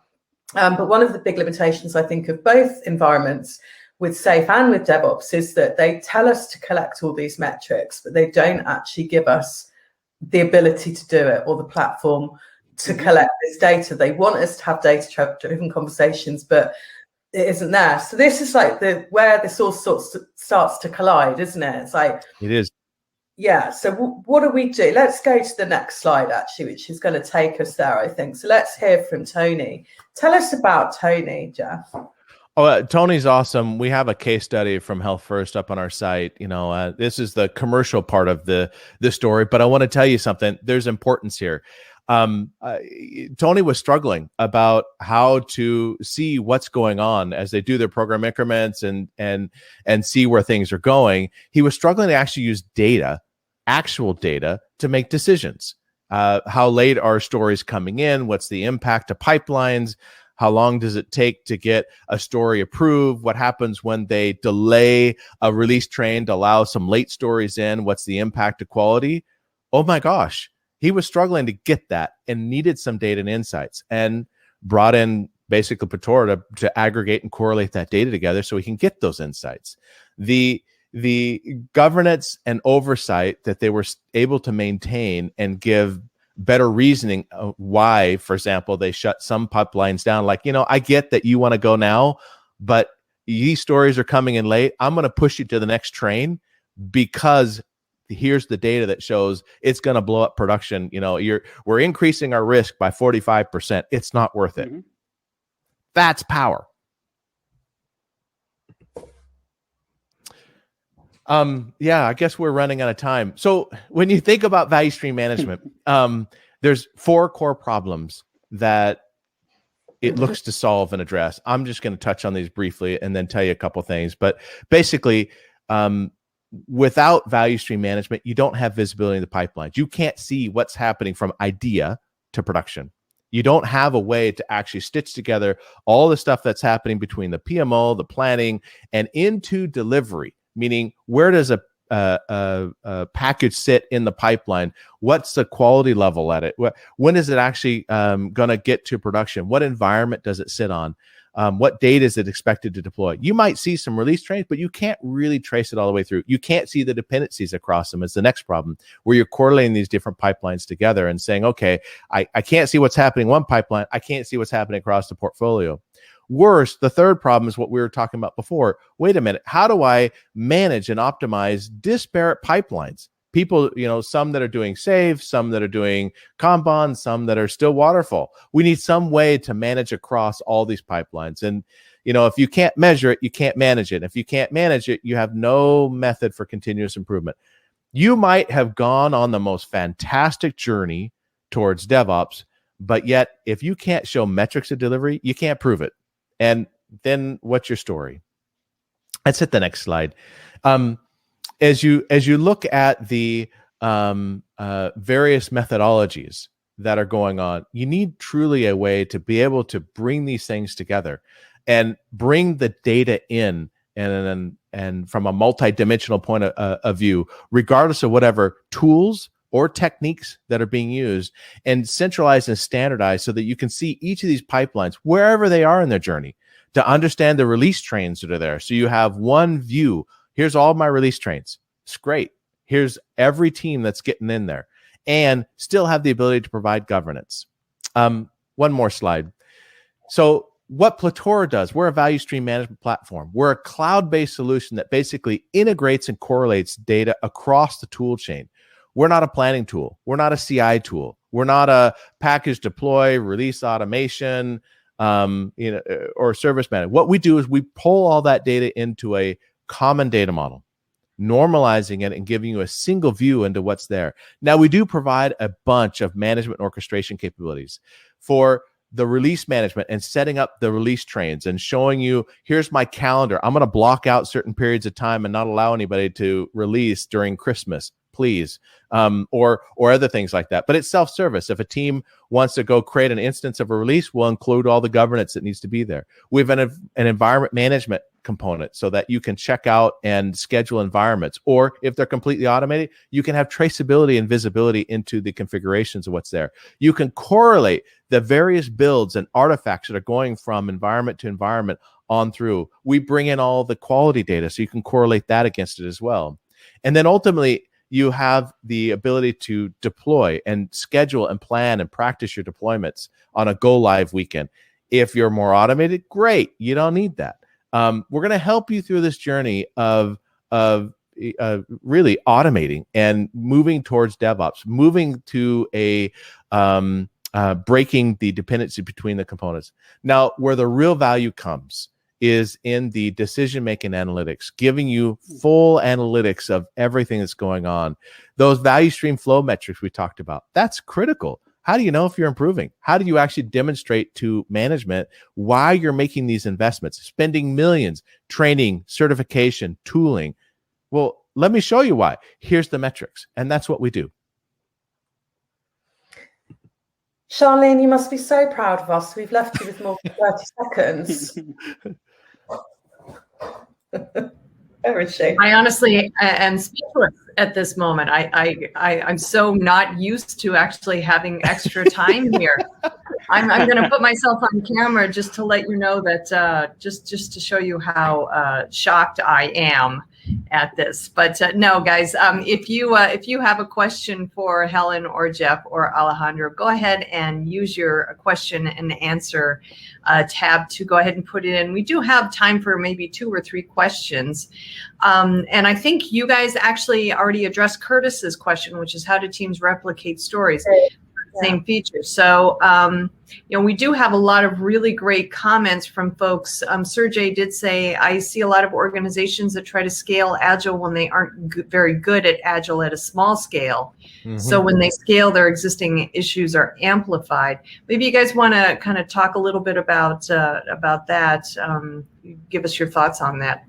But one of the big limitations, I think, of both environments with SAFe and with DevOps is that they tell us to collect all these metrics, but they don't actually give us the ability to do it or the platform to collect this data. They want us to have data-driven conversations, but it isn't there. So this is like where this all starts to collide, isn't it? It's like it is. Yeah. So what do we do? Let's go to the next slide, actually, which is going to take us there, I think. So let's hear from Tony. Tell us about Tony, Jeff. Tony's awesome. We have a case study from Health First up on our site. This is the commercial part of the story, but I want to tell you something. There's importance here. Tony was struggling about how to see what's going on as they do their program increments and see where things are going. He was struggling to actually use actual data, to make decisions. How late are stories coming in? What's the impact to pipelines? How long does it take to get a story approved? What happens when they delay a release train to allow some late stories in? What's the impact to quality? Oh my gosh. He was struggling to get that and needed some data and insights, and brought in basically Plutora to aggregate and correlate that data together so we can get those insights. The governance and oversight that they were able to maintain and give better reasoning why, for example, they shut some pipelines down. Like, I get that you want to go now, but these stories are coming in late. I'm going to push you to the next train because here's the data that shows it's going to blow up production. We're increasing our risk by 45%. It's not worth it. That's power. Yeah, I guess we're running out of time. So when you think about value stream management, there's 4 core problems that it looks to solve and address. I'm just going to touch on these briefly and then tell you a couple things. But basically, without value stream management, you don't have visibility in the pipelines. You can't see what's happening from idea to production. You don't have a way to actually stitch together all the stuff that's happening between the PMO, the planning, and into delivery, meaning where does a package sit in the pipeline? What's the quality level at it? When is it actually going to get to production? What environment does it sit on? What date is it expected to deploy? You might see some release trains, but you can't really trace it all the way through. You can't see the dependencies across them. Is the next problem, where you're correlating these different pipelines together and saying, okay, I can't see what's happening in one pipeline. I can't see what's happening across the portfolio. Worse, the third problem is what we were talking about before. Wait a minute. How do I manage and optimize disparate pipelines? People, some that are doing save, some that are doing Kanban, some that are still waterfall. We need some way to manage across all these pipelines. And, if you can't measure it, you can't manage it. If you can't manage it, you have no method for continuous improvement. You might have gone on the most fantastic journey towards DevOps, but yet if you can't show metrics of delivery, you can't prove it. And then what's your story? Let's hit the next slide. As you look at the various methodologies that are going on, you need truly a way to be able to bring these things together and bring the data in and from a multidimensional point of view, regardless of whatever tools or techniques that are being used, and centralize and standardize so that you can see each of these pipelines wherever they are in their journey, to understand the release trains that are there. So you have one view. Here's all my release trains. It's great. Here's every team that's getting in there, and still have the ability to provide governance. One more slide. So what Plutora does, we're a value stream management platform. We're a cloud-based solution that basically integrates and correlates data across the tool chain. We're not a planning tool. We're not a CI tool. We're not a package deploy, release automation, or service management. What we do is we pull all that data into a common data model, normalizing it and giving you a single view into what's there. Now, we do provide a bunch of management orchestration capabilities for the release management and setting up the release trains and showing you, here's my calendar. I'm going to block out certain periods of time and not allow anybody to release during Christmas, please, or other things like that. But it's self-service. If a team wants to go create an instance of a release, we'll include all the governance that needs to be there. We have an environment management component so that you can check out and schedule environments. Or if they're completely automated, you can have traceability and visibility into the configurations of what's there. You can correlate the various builds and artifacts that are going from environment to environment on through. We bring in all the quality data so you can correlate that against it as well. And then ultimately, you have the ability to deploy and schedule and plan and practice your deployments on a go live weekend. If you're more automated, great. You don't need that. We're going to help you through this journey of really automating and moving towards DevOps, moving to a breaking the dependency between the components. Now, where the real value comes is in the decision-making analytics, giving you full analytics of everything that's going on. Those value stream flow metrics we talked about, that's critical. How do you know if you're improving? How do you actually demonstrate to management why you're making these investments, spending millions, training, certification, tooling? Well, let me show you why. Here's the metrics, and that's what we do. Charlene, you must be so proud of us. We've left you with more than 30 seconds. Where is she? I honestly am speechless at this moment. I'm so not used to actually having extra time here. I'm going to put myself on camera just to let you know that, just to show you how shocked I am at this. But no, guys, if you have a question for Helen or Jeff or Alejandro, go ahead and use your question and answer tab to go ahead and put it in. We do have time for maybe 2 or 3 questions. And I think you guys actually already addressed Curtis's question, which is how do teams replicate stories? same features. So, we do have a lot of really great comments from folks. Sergey did say, I see a lot of organizations that try to scale Agile when they aren't very good at Agile at a small scale. Mm-hmm. So when they scale, their existing issues are amplified. Maybe you guys want to kind of talk a little bit about that. Give us your thoughts on that.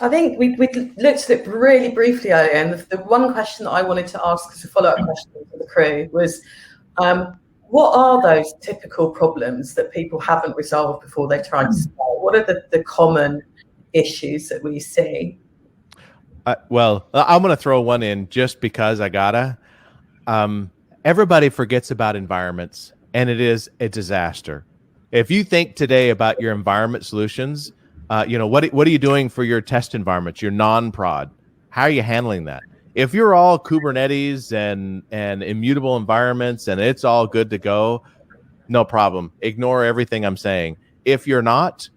I think we looked at it really briefly earlier, and the one question that I wanted to ask as a follow-up question to the crew was, what are those typical problems that people haven't resolved before they try to scale? What are the common issues that we see? Well, I'm going to throw one in just because I gotta. Everybody forgets about environments, and it is a disaster. If you think today about your environment solutions, what are you doing for your test environments, your non-prod? How are you handling that? If you're all Kubernetes and immutable environments and it's all good to go, no problem. Ignore everything I'm saying. If you're not,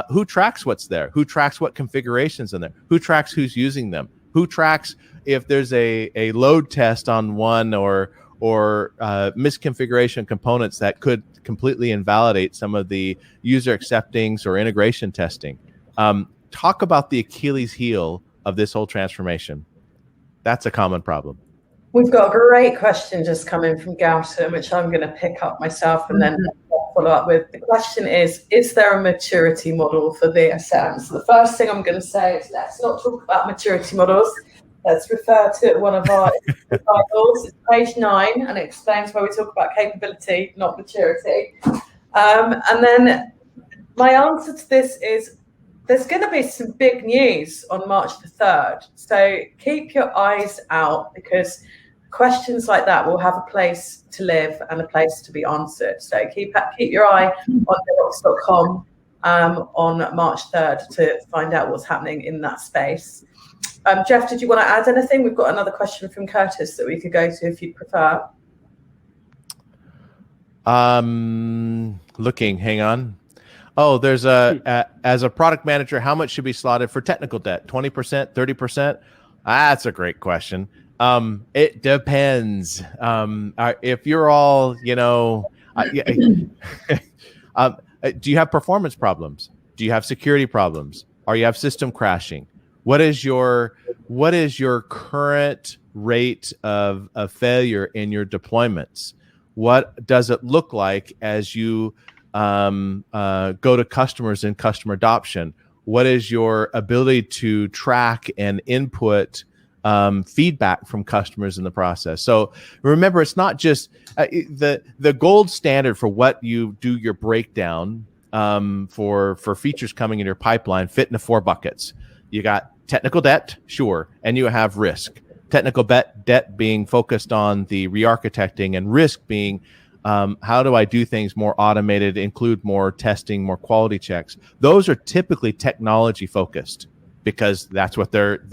who tracks what's there? Who tracks what configurations in there? Who tracks who's using them? Who tracks if there's a load test on one or misconfiguration components that could completely invalidate some of the user acceptings or integration testing? Talk about the Achilles heel of this whole transformation. That's a common problem. We've got a great question just coming from Gautam, which I'm going to pick up myself and then follow up with. The question is there a maturity model for VSM? So the first thing I'm going to say is let's not talk about maturity models. Let's refer to one of our titles. It's page 9, and it explains why we talk about capability, not maturity. And then my answer to this is there's going to be some big news on March the 3rd. So keep your eyes out, because questions like that will have a place to live and a place to be answered. So keep your eye on DevOps.com on March 3rd to find out what's happening in that space. Jeff, did you want to add anything? We've got another question from Curtis that we could go to if you'd prefer. Looking, hang on. Oh, there's as a product manager, how much should be slotted for technical debt? 20%, 30%? That's a great question. It depends. If you're all, do you have performance problems? Do you have security problems? Or you have system crashing? What is your current rate of failure in your deployments? What does it look like as you go to customers in customer adoption? What is your ability to track and input feedback from customers in the process? So remember, it's not just the gold standard for what you do your breakdown for features coming in your pipeline fit into 4 buckets. You got technical debt, sure, and you have risk. Technical debt being focused on the re-architecting, and risk being how do I do things more automated, include more testing, more quality checks. Those are typically technology focused, because that's what they're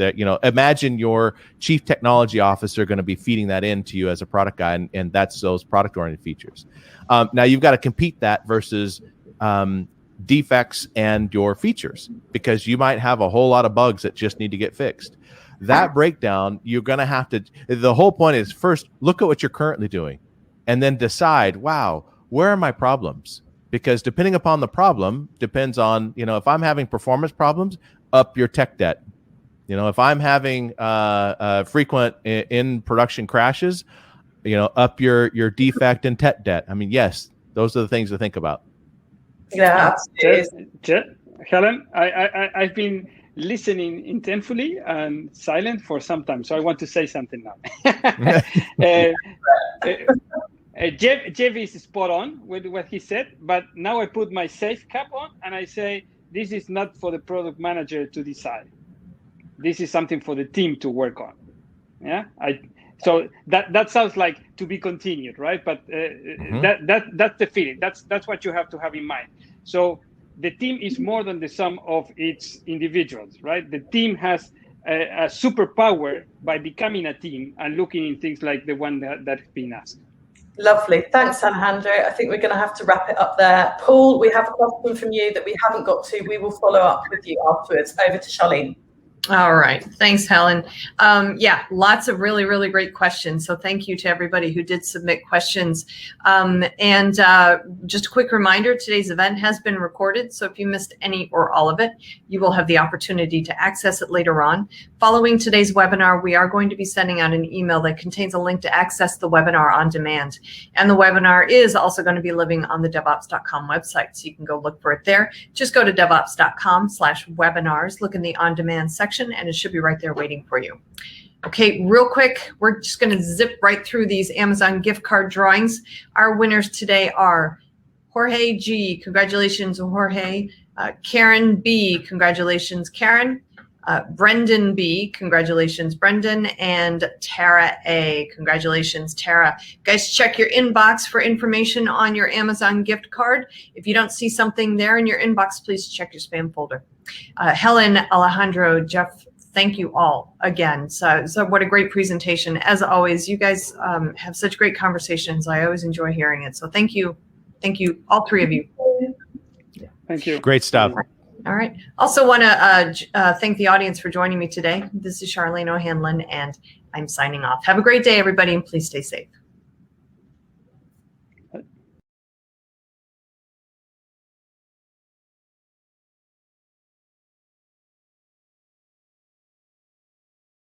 imagine your chief technology officer going to be feeding that into you as a product guy, and that's those product oriented features. Now you've got to compete that versus defects and your features, because you might have a whole lot of bugs that just need to get fixed. That breakdown, you're going to have to, the whole point is first look at what you're currently doing and then decide, wow, where are my problems? Because depending upon the problem depends on, if I'm having performance problems, up your tech debt. If I'm having frequent in production crashes, up your defect and tech debt. I mean, yes, those are the things to think about. Yeah, Helen, I've been listening intentfully and silent for some time, so I want to say something now. Jeff is spot on with what he said, but now I put my safe cap on and I say this is not for the product manager to decide. This is something for the team to work on. Yeah, so that sounds like to be continued, right? But that's the feeling. That's what you have to have in mind. So the team is more than the sum of its individuals, right? The team has a superpower by becoming a team and looking in things like the one that's been asked. Lovely. Thanks, Alejandro. I think we're going to have to wrap it up there. Paul, we have a question from you that we haven't got to. We will follow up with you afterwards. Over to Charlene. All right. Thanks, Helen. Yeah, lots of really, really great questions. So thank you to everybody who did submit questions. And just a quick reminder, today's event has been recorded. So if you missed any or all of it, you will have the opportunity to access it later on. Following today's webinar, we are going to be sending out an email that contains a link to access the webinar on demand. And the webinar is also going to be living on the devops.com website. So you can go look for it there. Just go to devops.com/webinars, look in the on-demand section, and it should be right there waiting for you. Okay, real quick, we're just going to zip right through these Amazon gift card drawings. Our winners today are Jorge G. Congratulations, Jorge. Karen B. Congratulations, Karen. Brendan B. Congratulations, Brendan. And Tara A. Congratulations, Tara. Guys, check your inbox for information on your Amazon gift card. If you don't see something there in your inbox, please check your spam folder. Helen, Alejandro, Jeff, thank you all again. So what a great presentation. As always, you guys have such great conversations. I always enjoy hearing it. So thank you. Thank you, all three of you. Thank you. Great stuff. All right. Also want to thank the audience for joining me today. This is Charlene O'Hanlon, and I'm signing off. Have a great day, everybody, and please stay safe.